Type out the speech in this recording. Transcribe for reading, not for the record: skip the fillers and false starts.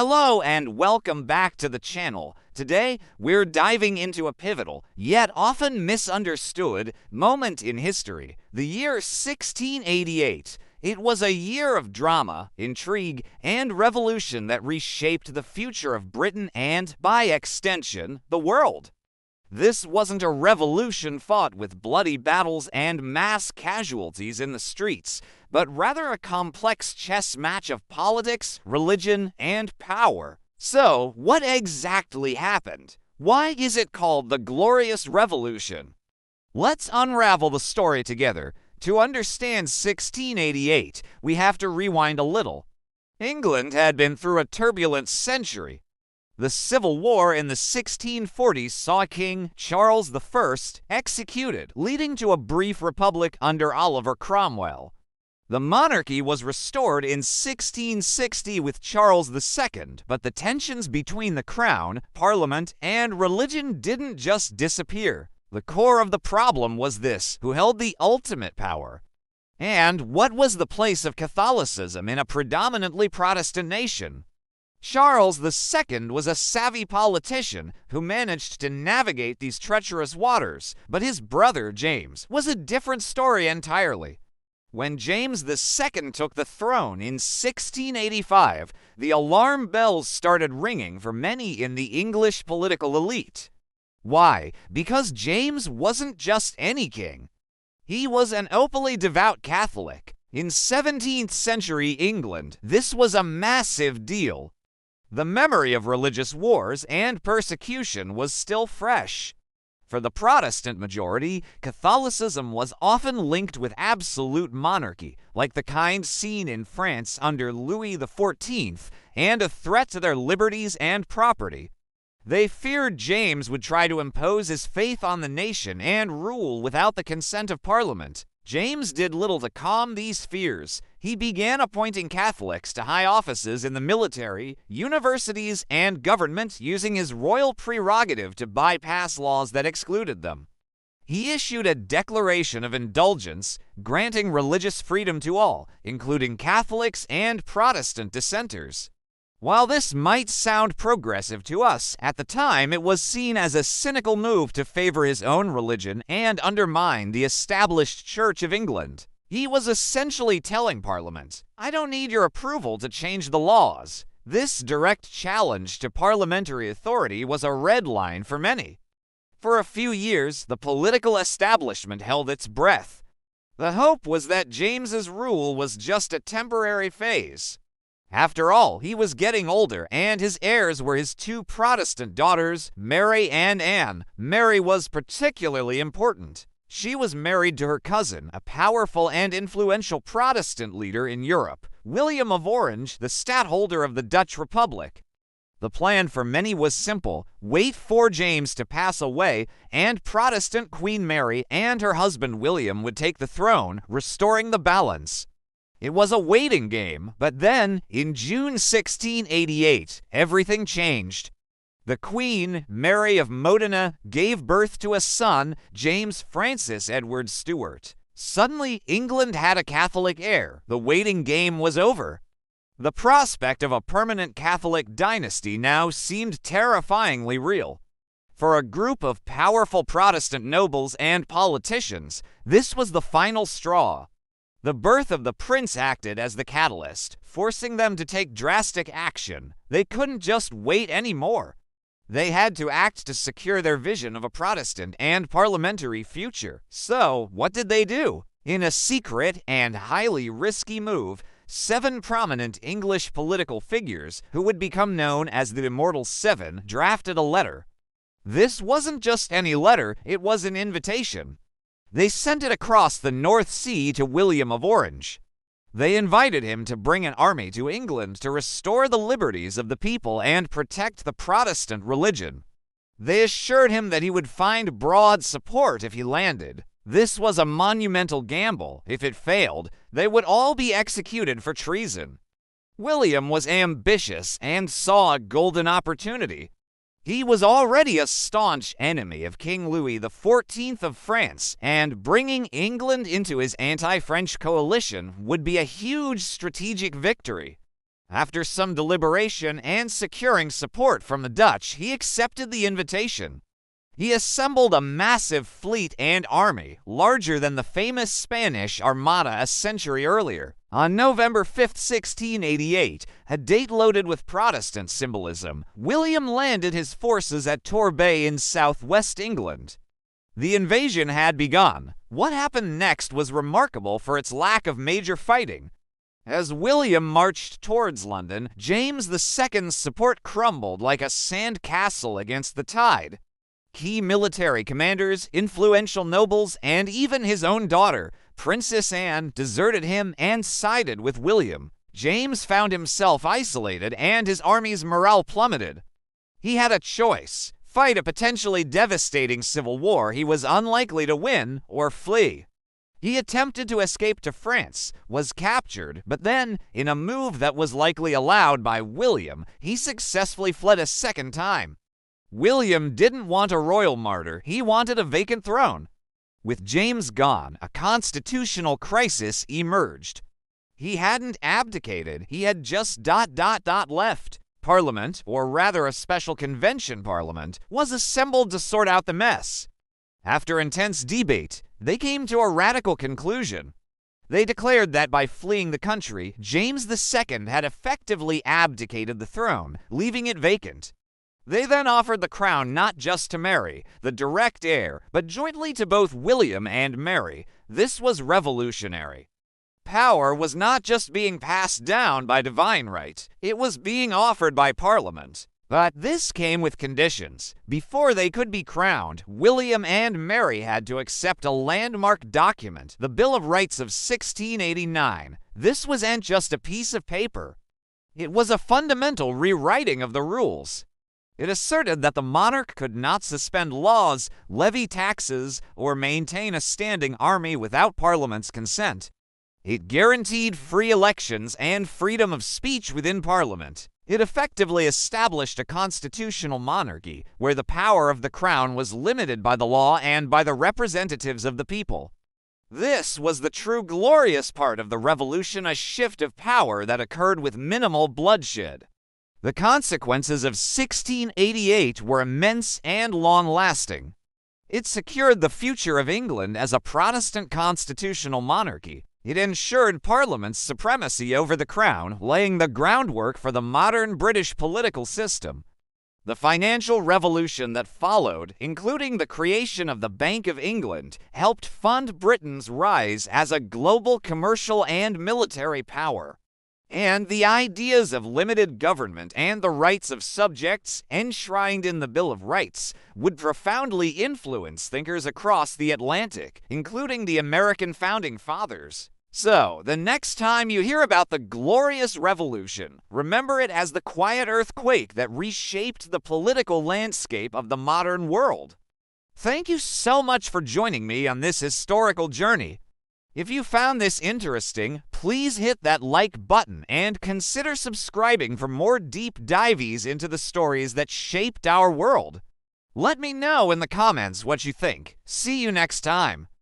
Hello and welcome back to the channel. Today, we're diving into a pivotal, yet often misunderstood, moment in history, the year 1688. It was a year of drama, intrigue, and revolution that reshaped the future of Britain and, by extension, the world. This wasn't a revolution fought with bloody battles and mass casualties in the streets, but rather a complex chess match of politics, religion, and power. So, what exactly happened? Why is it called the Glorious Revolution? Let's unravel the story together. To understand 1688, we have to rewind a little. England had been through a turbulent century. The Civil War in the 1640s saw King Charles I executed, leading to a brief republic under Oliver Cromwell. The monarchy was restored in 1660 with Charles II, but the tensions between the crown, parliament, and religion didn't just disappear. The core of the problem was this: who held the ultimate power? And what was the place of Catholicism in a predominantly Protestant nation? Charles II was a savvy politician who managed to navigate these treacherous waters, but his brother James was a different story entirely. When James II took the throne in 1685, the alarm bells started ringing for many in the English political elite. Why? Because James wasn't just any king. He was an openly devout Catholic. In 17th century England, this was a massive deal. The memory of religious wars and persecution was still fresh. For the Protestant majority, Catholicism was often linked with absolute monarchy, like the kind seen in France under Louis XIV, and a threat to their liberties and property. They feared James would try to impose his faith on the nation and rule without the consent of Parliament. James did little to calm these fears. He began appointing Catholics to high offices in the military, universities, and government, using his royal prerogative to bypass laws that excluded them. He issued a declaration of indulgence, granting religious freedom to all, including Catholics and Protestant dissenters. While this might sound progressive to us, at the time it was seen as a cynical move to favor his own religion and undermine the established Church of England. He was essentially telling Parliament, "I don't need your approval to change the laws." This direct challenge to parliamentary authority was a red line for many. For a few years, the political establishment held its breath. The hope was that James's rule was just a temporary phase. After all, he was getting older, and his heirs were his two Protestant daughters, Mary and Anne. Mary was particularly important. She was married to her cousin, a powerful and influential Protestant leader in Europe, William of Orange, the stadtholder of the Dutch Republic. The plan for many was simple: wait for James to pass away, and Protestant Queen Mary and her husband William would take the throne, restoring the balance. It was a waiting game, but then, in June 1688, everything changed. The Queen, Mary of Modena, gave birth to a son, James Francis Edward Stuart. Suddenly, England had a Catholic heir. The waiting game was over. The prospect of a permanent Catholic dynasty now seemed terrifyingly real. For a group of powerful Protestant nobles and politicians, this was the final straw. The birth of the prince acted as the catalyst, forcing them to take drastic action. They couldn't just wait anymore. They had to act to secure their vision of a Protestant and parliamentary future. So, what did they do? In a secret and highly risky move, 7 prominent English political figures, who would become known as the Immortal Seven, drafted a letter. This wasn't just any letter, it was an invitation. They sent it across the North Sea to William of Orange. They invited him to bring an army to England to restore the liberties of the people and protect the Protestant religion. They assured him that he would find broad support if he landed. This was a monumental gamble. If it failed, they would all be executed for treason. William was ambitious and saw a golden opportunity. He was already a staunch enemy of King Louis XIV of France, and bringing England into his anti-French coalition would be a huge strategic victory. After some deliberation and securing support from the Dutch, he accepted the invitation. He assembled a massive fleet and army, larger than the famous Spanish Armada a century earlier. On November 5, 1688, a date loaded with Protestant symbolism, William landed his forces at Torbay in southwest England. The invasion had begun. What happened next was remarkable for its lack of major fighting. As William marched towards London, James II's support crumbled like a sand castle against the tide. Key military commanders, influential nobles, and even his own daughter, Princess Anne, deserted him and sided with William. James found himself isolated and his army's morale plummeted. He had a choice: fight a potentially devastating civil war he was unlikely to win, or flee. He attempted to escape to France, was captured, but then, in a move that was likely allowed by William, he successfully fled a second time. William didn't want a royal martyr, he wanted a vacant throne. With James gone, a constitutional crisis emerged. He hadn't abdicated, he had just left. Parliament, or rather a special convention parliament, was assembled to sort out the mess. After intense debate, they came to a radical conclusion. They declared that by fleeing the country, James II had effectively abdicated the throne, leaving it vacant. They then offered the crown not just to Mary, the direct heir, but jointly to both William and Mary. This was revolutionary. Power was not just being passed down by divine right, it was being offered by Parliament. But this came with conditions. Before they could be crowned, William and Mary had to accept a landmark document, the Bill of Rights of 1689. This wasn't just a piece of paper. It was a fundamental rewriting of the rules. It asserted that the monarch could not suspend laws, levy taxes, or maintain a standing army without Parliament's consent. It guaranteed free elections and freedom of speech within Parliament. It effectively established a constitutional monarchy, where the power of the crown was limited by the law and by the representatives of the people. This was the true glorious part of the revolution, a shift of power that occurred with minimal bloodshed. The consequences of 1688 were immense and long-lasting. It secured the future of England as a Protestant constitutional monarchy. It ensured Parliament's supremacy over the Crown, laying the groundwork for the modern British political system. The financial revolution that followed, including the creation of the Bank of England, helped fund Britain's rise as a global commercial and military power. And the ideas of limited government and the rights of subjects, enshrined in the Bill of Rights, would profoundly influence thinkers across the Atlantic, including the American founding fathers. So, the next time you hear about the Glorious Revolution, remember it as the quiet earthquake that reshaped the political landscape of the modern world. Thank you so much for joining me on this historical journey. If you found this interesting, please hit that like button and consider subscribing for more deep dives into the stories that shaped our world. Let me know in the comments what you think. See you next time.